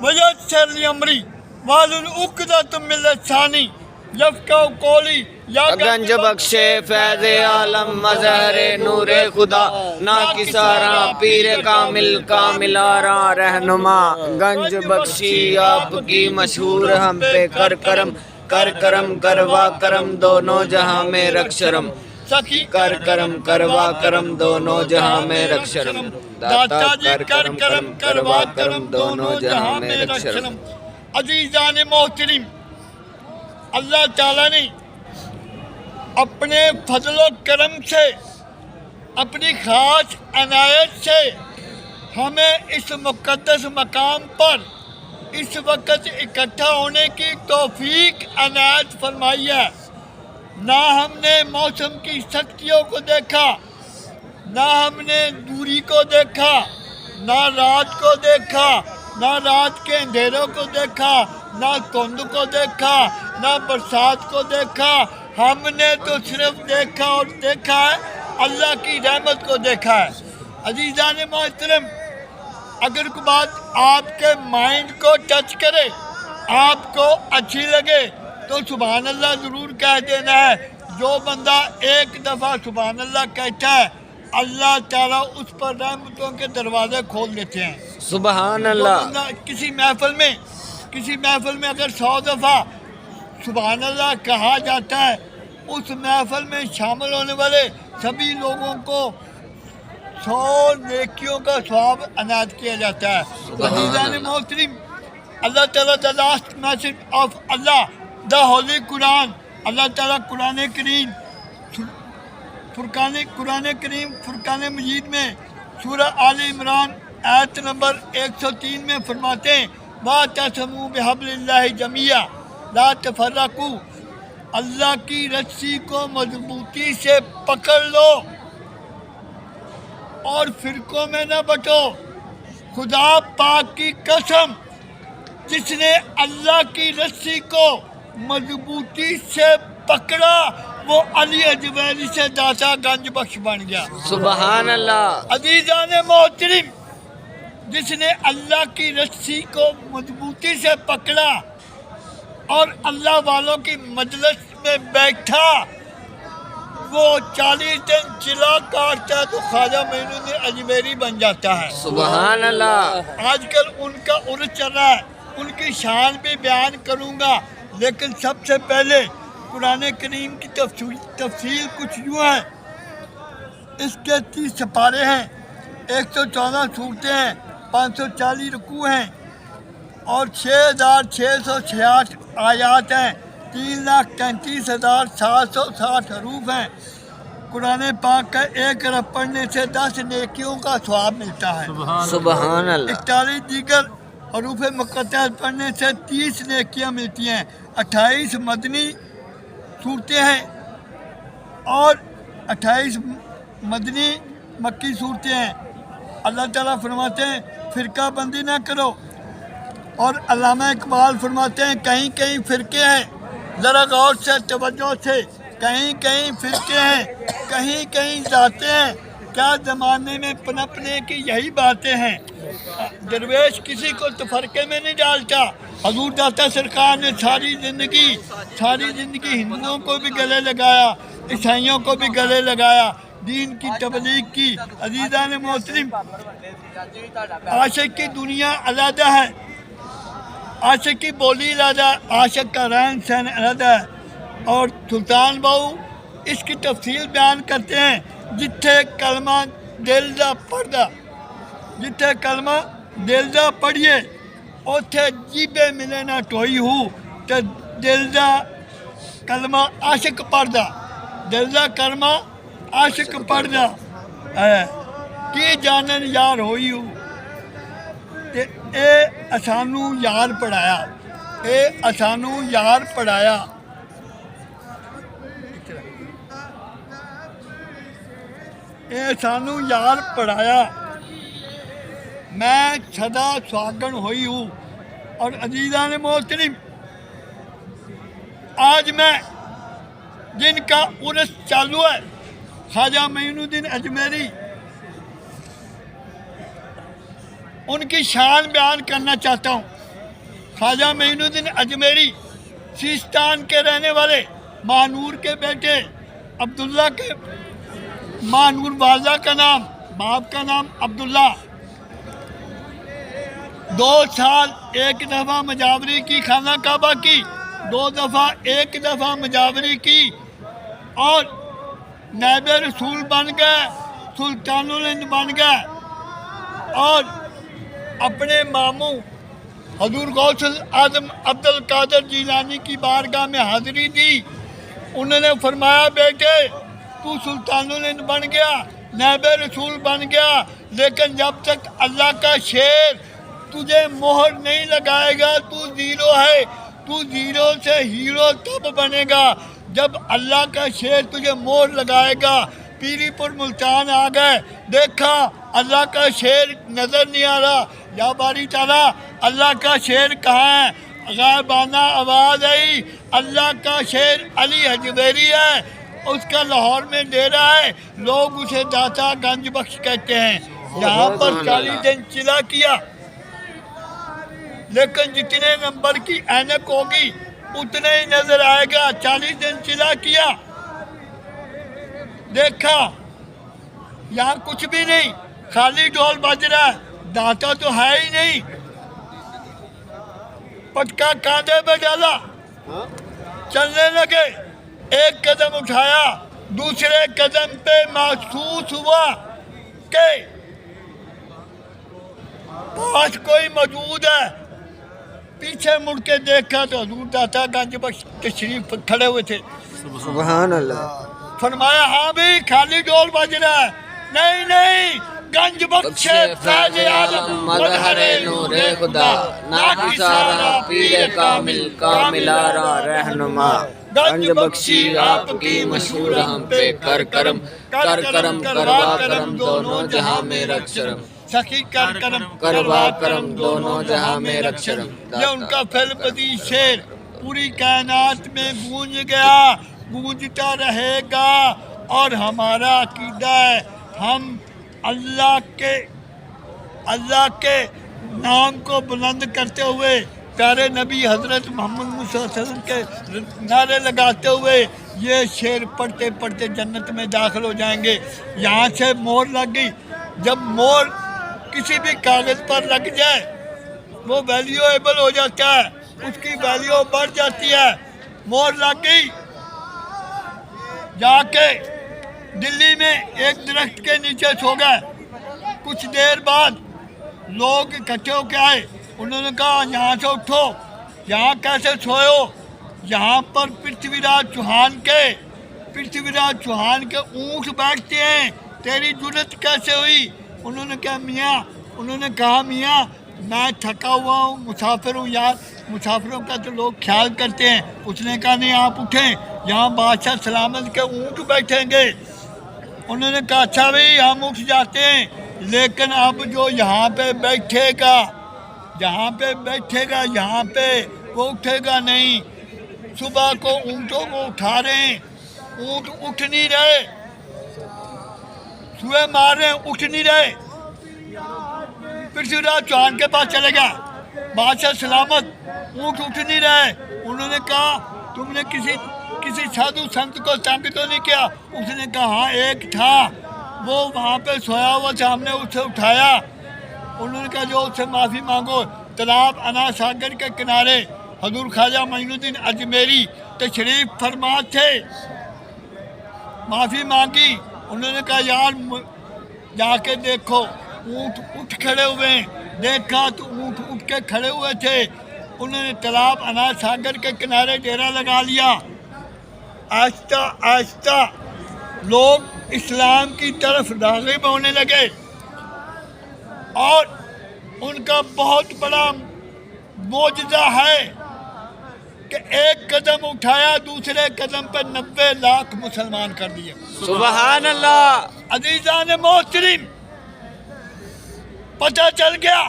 ويسر لي أمري واحلل عقدة من لساني يفقهوا قولي یا گنج بخشے فیض عالم مظہر نور خدا نا کسارا پیر کامل کاملارا رہنما گنج بخشی آپ کی مشہور ہم پہ کر کرم کروا کرم دونوں جہاں میں رکھ شرم کر کرم کروا کرم دونوں جہاں میں رکھ شرم داتا کر کرم کروا کرم دونوں جہاں میں رکھ شرم۔ عزیزان محترم، اللہ تعالیٰ نے اپنے فضل و کرم سے، اپنی خاص عنایت سے ہمیں اس مقدس مقام پر اس وقت اکٹھا ہونے کی توفیق عنایت فرمائی ہے۔ نہ ہم نے موسم کی سختیوں کو دیکھا، نہ ہم نے دوری کو دیکھا، نہ رات کو دیکھا، نہ رات کے اندھیروں کو دیکھا، نہ دھند کو دیکھا، نہ برسات کو دیکھا۔ ہم نے تو صرف دیکھا اور دیکھا ہے اللہ کی رحمت کو دیکھا ہے۔ عزیزان محترم، اگر کوئی بات آپ کے مائنڈ کو ٹچ کرے، آپ کو اچھی لگے تو سبحان اللہ ضرور کہہ دینا ہے۔ جو بندہ ایک دفعہ سبحان اللہ کہتا ہے، اللہ تعالیٰ اس پر رحمتوں کے دروازے کھول دیتے ہیں۔ سبحان اللہ۔ کسی محفل میں اگر 100 دفعہ سبحان اللہ کہا جاتا ہے، اس محفل میں شامل ہونے والے سبھی لوگوں کو 100 نیکیوں کا ثواب عنایت کیا جاتا ہے۔ عزیزان محترم، اللہ تعالیٰ the last message of Allah, the Holy Quran، اللہ تعالیٰ قرآن کریم فرقان مجید میں سورہ آل عمران آیت نمبر 103 میں فرماتے ہیں وَاعْتَصِمُوا بِحَبْلِ اللَّهِ جَمِيعًا لَا تَفَرَّقُوا، اللہ کی رسی کو مضبوطی سے پکڑ لو اور فرقوں میں نہ بٹو۔ خدا پاک کی قسم، جس نے اللہ کی رسی کو مضبوطی سے پکڑا وہ علی اجمیری سے داتا گنج بخش بن گیا۔ سبحان اللہ۔ عزیزان محترم، جس نے اللہ کی رسی کو مضبوطی سے پکڑا اور اللہ والوں کی مجلس میں بیٹھا، وہ 40 دن چلا کاٹتا ہے تو خواجہ معین الدین اجمیری بن جاتا ہے۔ سبحان اللہ۔ آج کل ان کا عرس چل رہا ہے، ان کی شان بھی بیان کروں گا، لیکن سب سے پہلے قرآن کریم کی تفصیل کچھ یوں ہے۔ اس کے 30 سپارے ہیں، 114 صورتیں ہیں، 540 رکوع ہیں اور 6666 آیات ہیں، 3,33,760 حروف ہیں۔ قرآن پاک کا ایک حرف پڑھنے سے 10 نیکیوں کا ثواب ملتا ہے۔ سبحان اللہ۔ 41 دیگر حروف مقطعات پڑھنے سے 30 نیکیاں ملتی ہیں۔ 28 مدنی صورتیں ہیں اور 28 مدنی مکی صورتیں ہیں۔ اللہ تعالیٰ فرماتے ہیں فرقہ بندی نہ کرو، اور علامہ اقبال فرماتے ہیں کہیں کہیں فرقے ہیں، ذرا غور سے توجہ سے، کہیں کہیں فرقے ہیں، کہیں کہیں ذاتیں ہیں، کیا زمانے میں پنپنے کی یہی باتیں ہیں۔ درویش کسی کو تفرقے میں نہیں ڈالتا۔ حضور داتا سرکار نے ساری زندگی ہندوؤں کو بھی گلے لگایا، عیسائیوں کو بھی گلے لگایا، دین کی تبلیغ کی۔ عزیزان محترم، عاشق کی دنیا علیحدہ ہے، عاشق کی بولی علیحدہ، عاشق کا رہن سہن علیحدہ ہے۔ اور سلطان بہو اس کی تفصیل بیان کرتے ہیں جتھے کلمہ دل دا پڑھدا، جتھے کلمہ دل دا پڑھیے اوتھے جیبے ملے نہ ٹوئی ہو، تے دل دا کلمہ عاشق پڑھدا، دل دا کلمہ عاشق پڑھدا کی جانن یار ہوئی ہو۔ تے اے اسانو یار پڑھایا، اے اسانو یار پڑھایا، اے سانو یار پڑھایا، میں سدا سہاگن ہوئی ہوں۔ اور عزیزان محترم، آج میں جن کا عرس چالو ہے، خواجہ معین الدین اجمیری، ان کی شان بیان کرنا چاہتا ہوں۔ ख्वाजा मोइनुद्दीन अजमेरी सिस्तान के रहने वाले मानूर के बेटे अब्दुल्ला के, मानूर वाला का नाम, बाप का नाम अब्दुल्ला, 2 साल एक दफ़ा मजावरी की, खाना काबा की 2 दफ़ा, एक दफ़ा मजावरी की और नायब रसूल बन गए, सुल्तानुल हिंद बन गए और अपने मामू हजूर गौसल आजम अब्दुल कादर जीलानी की बारगाह में हाजिरी दी। उन्होंने फरमाया बेटे तू सुल्तानुल हिंद बन गया, नायब रसूल बन गया, लेकिन जब तक अल्लाह का शेर तुझे मोहर नहीं लगाएगा तू जीरो है। तू जीरो से हीरो तब बनेगा जब अल्लाह का शेर तुझे मोहर लगाएगा। पीरीपुर मुल्तान आ गए, देखा अल्लाह का शेर नज़र नहीं आ रहा, या बारी ताला अल्लाह का शेर कहाँ है? गायबाना आवाज़ आई, अल्लाह का शेर अली हजवेरी है, उसका लाहौर में डेरा है, लोग उसे दाता गंज बख्श कहते हैं। यहाँ पर 40 दिन चिला किया, लेकिन जितने नंबर की ऐनक होगी उतने ही नजर आएगा। 40 दिन चिला किया, देखा यहाँ कुछ भी नहीं, खाली ढोल बज रहा है, दाता तो है ही नहीं। पटका कांधे पे डाला, चलने लगे, एक कदम उठाया, दूसरे कदम पे महसूस हुआ कि पास कोई मौजूद है। पीछे मुड़ के देखा तो हजूर दाता गंज बख्श तशरीफ खड़े हुए थे। सुभान अल्लाह। फरमाया हाँ भी खाली ढोल बज रहा है। नहीं नहीं, गंज बख्शे फैज़ आलम मज़हरे नूरे खुदा, नाकिसारा पीरे कामिल कामिलारा रहनुमा, गंज बख्शी आपकी मशहूर हम पे कर करम, कर करम करवा करम दोनों जहां में रख शर्म, सखी कर करम करवा करम दोनों जहां में रख शर्म। ये उनका फैलपदी शेर पूरी कायनात में गूंज गया, गूंजता रहेगा। और हमारा अकीदा है, हम अल्लाह के नाम को बुलंद करते हुए प्यारे नबी हज़रत मोहम्मद सल्लल्लाहु अलैहि वसल्लम के नारे लगाते हुए ये शेर पढ़ते पढ़ते जन्नत में दाखिल हो जाएंगे। यहाँ से मोहर लग गई। जब मोहर किसी भी कागज़ पर लग जाए वो वैल्यूएबल हो जाता है, उसकी वैल्यू बढ़ जाती है। मोहर लग गई, जाके दिल्ली में एक दरख्त के नीचे सो गए। कुछ देर बाद लोग इकट्ठे होकर आए, उन्होंने कहा यहाँ से उठो, यहाँ कैसे सोए हो? यहाँ पर पृथ्वीराज चौहान के ऊँट बैठते हैं, तेरी जुर्रत कैसे हुई? उन्होंने कहा मियाँ मैं थका हुआ हूँ, मुसाफिर हूँ यार, मुसाफिरों का तो लोग ख्याल करते हैं। उसने कहा नहीं आप उठें, यहाँ बादशाह सलामत के ऊँट बैठेंगे। उन्होंने कहा अच्छा भाई हम उठ जाते हैं, लेकिन अब जो यहाँ पे बैठेगा यहाँ पे वो उठेगा नहीं। सुबह को ऊँटों को उठा रहे हैं, ऊँट उठ नहीं रहे, सुबह मार रहे हैं, उठ नहीं रहे। पृथ्वीराज चौहान के पास चले गया, बादशाह सलामत, ऊँट उठ नहीं रहे। उन्होंने कहा तुमने किसी साधु संत को तंग तो नहीं किया? उसने कहा हाँ एक था, वो वहाँ पे सोया हुआ था, हमने उसे उठाया। उन्होंने कहा जो उससे माफ़ी मांगो। तालाब अना सागर के किनारे हजूर ख्वाजा मोइनुद्दीन अजमेरी तशरीफ फरमा थे, माफ़ी मांगी। उन्होंने कहा यार जाके देखो, ऊँट उठ खड़े हुए हैं। देखा तो ऊँट उठ के खड़े हुए थे। उन्होंने तालाब अना सागर के किनारे डेरा लगा लिया। आहिस्ता आहिस्ता लोग इस्लाम की तरफ राग़िब होने लगे और उनका बहुत बड़ा मोजज़ा है कि एक कदम उठाया, दूसरे कदम पर 90 लाख मुसलमान कर दिए। सुभान अल्लाह। अज़ीज़ान मोहतरम, पता चल गया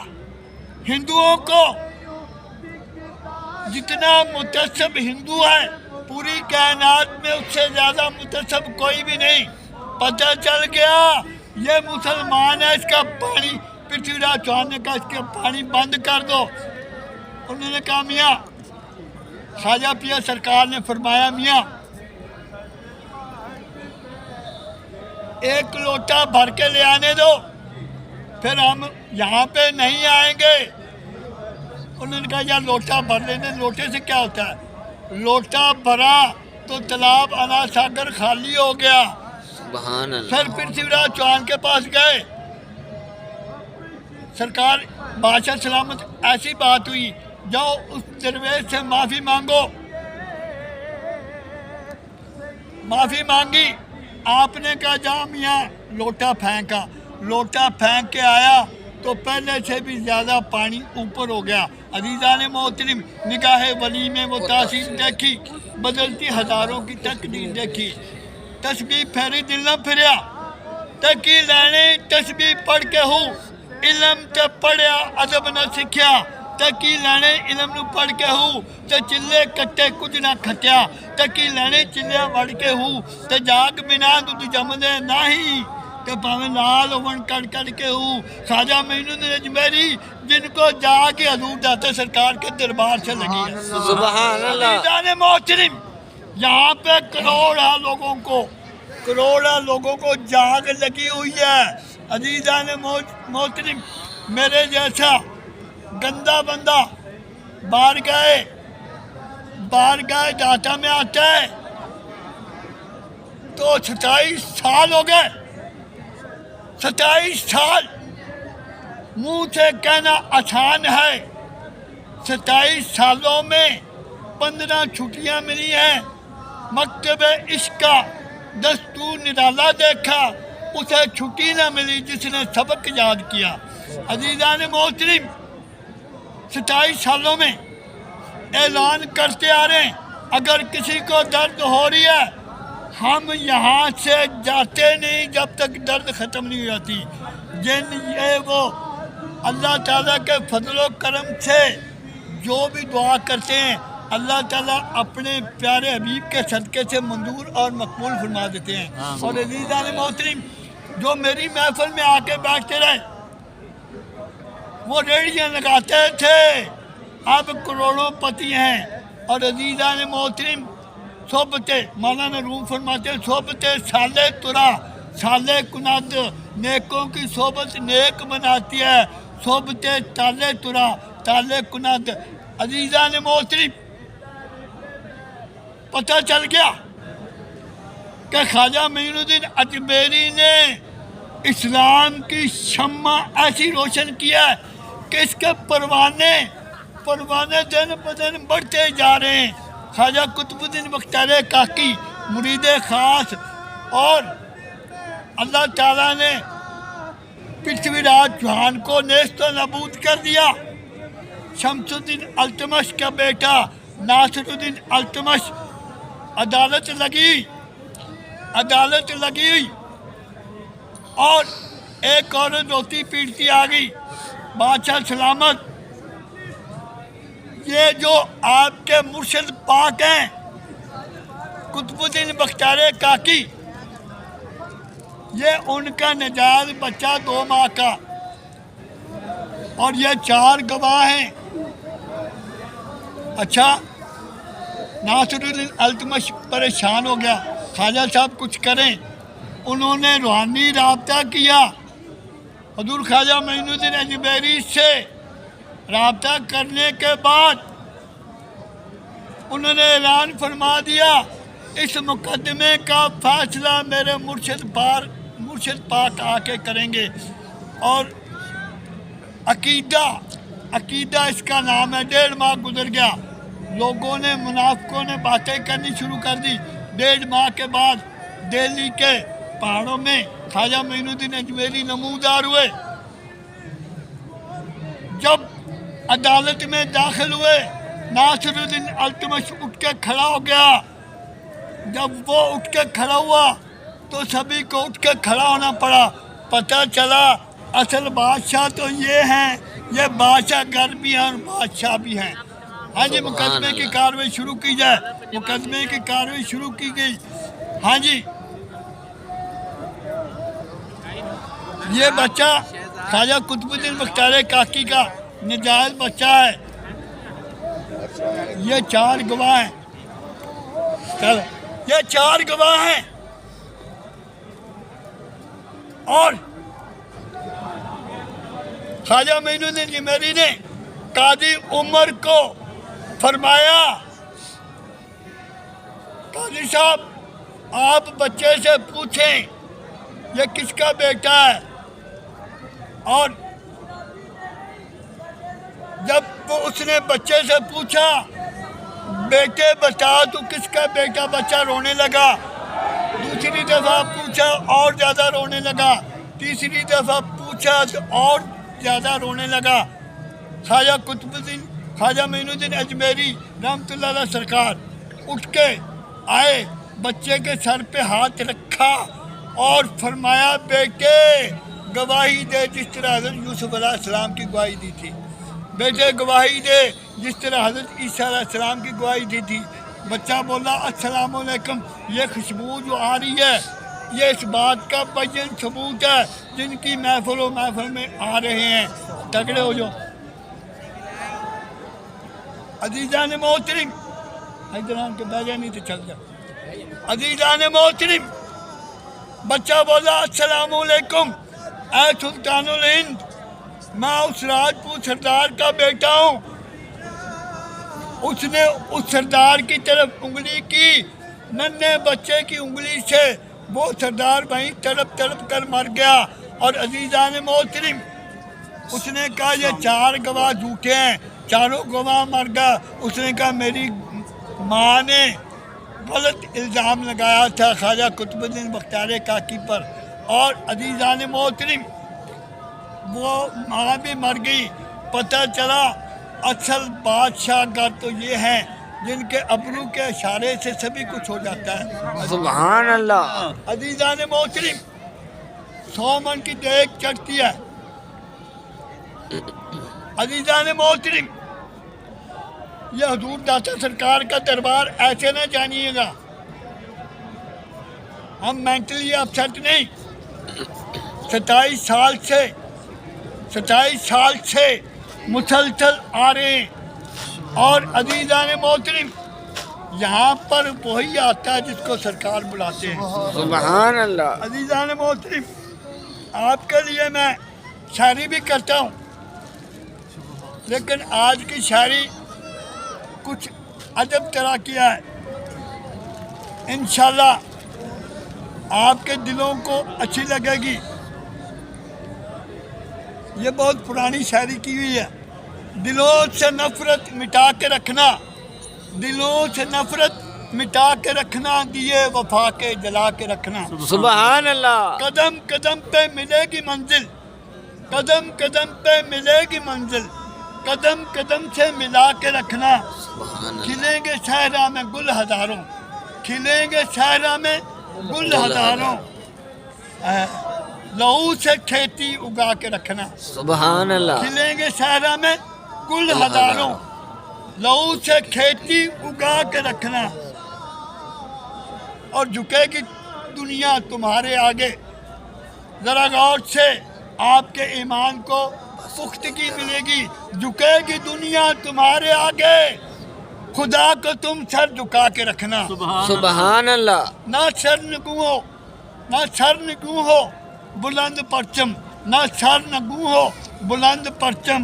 हिंदुओं को, जितना मुतअस्सिब हिंदू है पूरी कायनात में उससे ज़्यादा मुतअस्सिब कोई भी नहीं। पता चल गया ये मुसलमान है, इसका पानी, पृथ्वीराज चौहान ने कहा इसका पानी बंद कर दो। उन्होंने कहा मियाँ, ख्वाजा पिया सरकार ने फरमाया मियाँ एक लोटा भर के ले आने दो, फिर हम यहाँ पे नहीं आएंगे। उन्होंने कहा यार लोटा भर लेने, लोटे से क्या होता है? लोटा भरा तो तालाब अना सागर खाली हो गया। सुभान अल्लाह। फिर पृथ्वीराज चौहान के पास गए, सरकार बादशाह सलामत ऐसी बात हुई, जाओ उस दरवेश से माफ़ी मांगो। माफ़ी मांगी, आपने कहा जा मियाँ, लोटा फेंका, लोटा फेंक के आया तो पहले से भी ज़्यादा पानी ऊपर हो गया। अजीज़ा ने मोहतरम निगाह वली में वो तासीर देखी, बदलती हज़ारों की तकदीर देखी। तस्बीह फेरी दिल न फिरया, तकी लैने तस्बीह पढ़ के हूँ, इलम ते पढ़िया अदब न सीखिया। तकी लैने इलम नू पढ़ के हूँ, ते चिल्ले कट्टे कुछ ना खटिया। तकी लैने चिल्लिया वड़ के हूँ, ते जाग बिना दूध जमदे नहीं, ते भावें लाल होवन कड़ कड़ के हूँ। ख्वाजा मोइनुद्दीन अजमेरी जिनको जाके हजूर दाता सरकार के दरबार से लगी है। सुभान अल्लाह। अजीज़ान मोहतरम, यहाँ पे करोड़ा लोगों को जाग लगी हुई है। अजीज़ान मोहतरम, मेरे जैसा गंदा बंदा बारगाह दाता में आता है तो 27 साल हो गए। 27 साल मुंह से कहना आसान है, 27 सालों में 15 छुट्टियां मिली हैं। मकतबे इश्क का दस्तूर निराला देखा, उसे छुट्टी न मिली जिसने सबक याद किया। अजीज़ान मोहतरम, 27 सालों में ऐलान करते आ रहे हैं, अगर किसी को दर्द हो रही है हम यहाँ से जाते नहीं जब तक दर्द ख़त्म नहीं हो जाती। जिन ये वो अल्लाह ताला के फजलो करम से जो भी दुआ करते हैं, अल्लाह ताला अपने प्यारे हबीब के सदक़े से मंजूर और मकबूल फरमा देते हैं। और अज़ीज़ान मोहतरम, जो मेरी महफिल में आके बैठते रहे, वो रेडियाँ लगाते थे, अब करोड़ों पति हैं। और अज़ीज़ान मोहतरम, सोबते मौलाना रूम फरमाते हैं, सोबते साले तुरा साले कुनाद, नेकों की सोबत नेक बनाती है, सोबते ताले तुरा ताले कुनाद। अजीज़ान मोहतरम, पता चल गया कि ख्वाजा मोइनुद्दीन अजमेरी ने इस्लाम की शम्मा ऐसी रोशन किया है कि इसके परवाने दिन ब दिन बढ़ते जा रहे हैं। ख्वाजा कुतुबुद्दीन बख्तियार काकी मुरीद ख़ास, और अल्लाह ताला ने पृथ्वीराज चौहान को नेस्तो नबूद कर दिया। शमसुद्दीन अल्तमश का बेटा नासिरुद्दीन अल्तमश, अदालत लगी और एक औरत रोती पीटती आ गई। बादशाह सलामत, ये जो आपके मुर्शिद पाक हैं कुतुबुद्दीन बख्तियार काकी, ये उनका नजायज बच्चा 2 माह का, और ये 4 गवाह हैं। अच्छा, नासिरुद्दीन अल्तमश परेशान हो गया, ख्वाजा साहब कुछ करें। उन्होंने रूहानी राब्ता किया, हजूर ख्वाजा मोइनुद्दीन अजमेरी से राब्ता करने के बाद उन्होंने ऐलान फरमा दिया, इस मुकदमे का फैसला मेरे मुर्शिद पाक आके करेंगे। और अकीदा इसका नाम है। 1.5 माह गुजर गया, लोगों ने, मुनाफिकों ने बातें करनी शुरू कर दी। 1.5 माह के बाद दिल्ली के पहाड़ों में ख्वाजा मोइनुद्दीन अजमेरी नमूदार हुए। जब अदालत में दाखिल हुए, नासिरुद्दीन अल्तमश उठ के खड़ा हो गया। जब वो उठ के खड़ा हुआ तो सभी को उठ के खड़ा होना पड़ा। पता चला असल बादशाह तो ये हैं, ये बादशाह घर भी हैं और बादशाह भी हैं। हाँ जी, मुकदमे की कार्रवाई शुरू की जाए। मुकदमे की कार्रवाई शुरू की गई। हाँ जी, ये बच्चा ख्वाजा कुतुबुद्दीन बख्तियार काकी का नजायज बच्चा है। یہ 4 گواہ ہیں، چل یہ 4 گواہ ہیں، اور خواجہ معین الدین جمیری نے قاضی عمر کو فرمایا قاضی صاحب آپ بچے سے پوچھیں یہ کس کا بیٹا ہے، اور جب اس نے بچے سے پوچھا بیٹے بتا تو کس کا بیٹا، بچہ رونے لگا، دوسری دفعہ پوچھا اور زیادہ رونے لگا، تیسری دفعہ پوچھا تو اور زیادہ رونے لگا۔ خواجہ معین الدین اجمیری رحمۃ اللہ علیہ سرکار اٹھ کے آئے، بچے کے سر پہ ہاتھ رکھا اور فرمایا بیٹے گواہی دے جس طرح حضرت یوسف علیہ السلام کی گواہی دی تھی، بیٹے گواہی دے جس طرح حضرت عیسیٰ علیہ السلام کی گواہی دی تھی۔ بچہ بولا السلام علیکم، یہ خوشبو جو آ رہی ہے یہ اس بات کا بین ثبوت ہے جن کی محفل میں آ رہے ہیں، تگڑے ہو جاؤ۔ عزیزان محترم، حیدران کے بیجا نہیں تو چل جاؤ۔ عزیزان محترم، بچہ بولا السلام علیکم، اے سلطان الہند، میں اس راجپوت سردار کا بیٹا ہوں۔ اس نے اس سردار کی طرف انگلی کی، ننھے بچے کی انگلی سے وہ سردار وہیں تڑپ کر مر گیا۔ اور عزیزان محترم، اس نے کہا یہ 4 گواہ جھوٹے ہیں، چاروں گواہ مر گیا۔ اس نے کہا میری ماں نے غلط الزام لگایا تھا خواجہ قطب الدین بختیار کاکی پر، اور عزیزان محترم وہ ماں بھی مر گئی۔ پتہ چلا اصل بادشاہ گر تو یہ ہیں جن کے ابرو کے اشارے سے سبھی کچھ ہو جاتا ہے۔ سبحان اللہ۔ عزیزان محترم، 100 من کی دیگ چڑھتی ہے۔ عزیزان محترم، یہ حضور داتا سرکار کا دربار ایسے نہ جانیے گا، ہم مینٹلی اپسیٹ نہیں، 27 سال سے مسلسل آ رہے ہیں۔ اور عزیزان محترم، یہاں پر وہی آتا ہے جس کو سرکار بلاتے ہیں۔ سبحان اللہ۔ عزیزان محترم، آپ کے لیے میں شاعری بھی کرتا ہوں، لیکن آج کی شاعری کچھ عجب طرح کیا ہے۔ انشاءاللہ آپ کے دلوں کو اچھی لگے گی۔ یہ بہت پرانی شاعری کی ہوئی ہے۔ دلوں سے نفرت مٹا کے رکھنا، دلوں سے نفرت مٹا کے رکھنا، دیے وفا کے جلا کے رکھنا۔ سبحان اللہ۔ قدم قدم پہ ملے گی منزل، قدم قدم پہ ملے گی منزل، قدم قدم سے ملا کے رکھنا۔ کھلیں گے صحرا میں گل ہزاروں، کھلیں گے صحرا میں گل ہزاروں، لہو سے کھیتی اگا کے رکھنا۔ سبحان اللہ۔ کھلیں گے صحرا میں گل ہزاروں، لہو سے کھیتی اگا کے رکھنا۔ اور جھکے گی دنیا تمہارے آگے، ذرا غور سے آپ کے ایمان کو پختگی ملے گی۔ جھکے گی دنیا تمہارے آگے، خدا کو تم سر جھکا کے رکھنا۔ سبحان اللہ۔ نہ سر نگوں ہو بلند پرچم، نہ سر نگوں ہو بلند پرچم،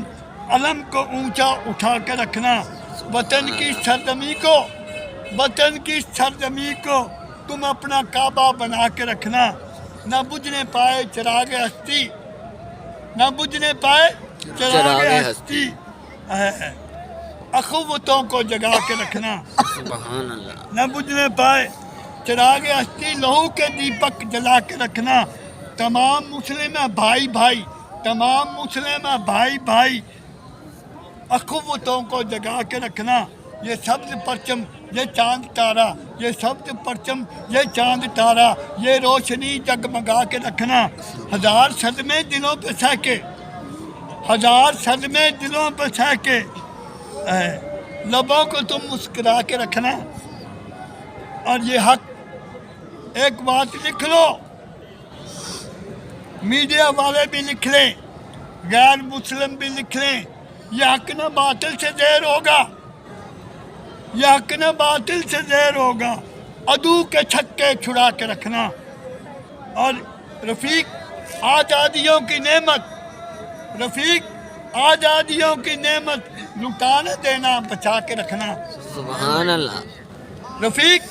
علم کو اونچا اٹھا کے رکھنا۔ وطن کی سرزمین کو تم اپنا کعبہ بنا کے رکھنا۔ نہ بجھنے پائے چراغ ہستی، نہ بجھنے پائے چراغ ہستی، اخوتوں کو جگا کے رکھنا۔ سبحان اللہ۔ نہ بجھنے پائے چراغ ہستی، لہو کے دیپک جلا کے رکھنا۔ تمام مسلم ہیں بھائی بھائی، تمام مسلم ہیں بھائی بھائی، اخوتوں کو جگا کے رکھنا۔ یہ سبز پرچم یہ چاند تارا، یہ سبز پرچم یہ چاند تارا، یہ روشنی جگمگا کے رکھنا۔ 1000 صدمے دلوں پہ سہ کے، 1000 صدمے دلوں پہ سہ کے، لبوں کو تم مسکرا کے رکھنا۔ اور یہ حق ایک بات لکھ لو، میڈیا والے بھی لکھ لیں، غیر مسلم بھی لکھ لیں، یہ حق نہ باطل سے دیر ہوگا، یہ حق نہ باطل سے زیر ہوگا، عدو کے چھکے چھڑا کے رکھنا، اور رفیق آزادیوں کی نعمت، رفیق آزادیوں کی نعمت لٹانے دینا، بچا کے رکھنا، سبحان اللہ، رفیق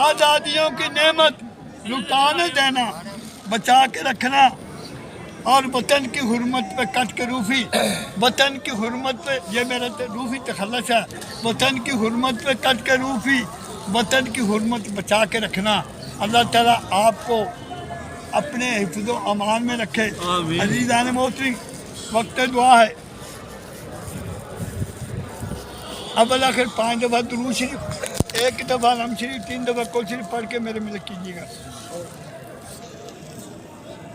آزادیوں کی نعمت لٹانے دینا، بچا کے رکھنا، اور وطن کی حرمت پہ کٹ کے روفی، وطن کی حرمت پہ، یہ میرا روفی تخلص ہے، وطن کی حرمت پہ کٹ کے روفی، وطن کی حرمت بچا کے رکھنا۔ اللہ تعالیٰ آپ کو اپنے حفظ و امان میں رکھے۔ عزیزان محترم، وقت دعا ہے۔ اول آخر 5 دفعہ درود شریف، 1 دفعہ نم شریف، 3 دفعہ کل شریف پڑھ کے میرے ملک کیجیے گا۔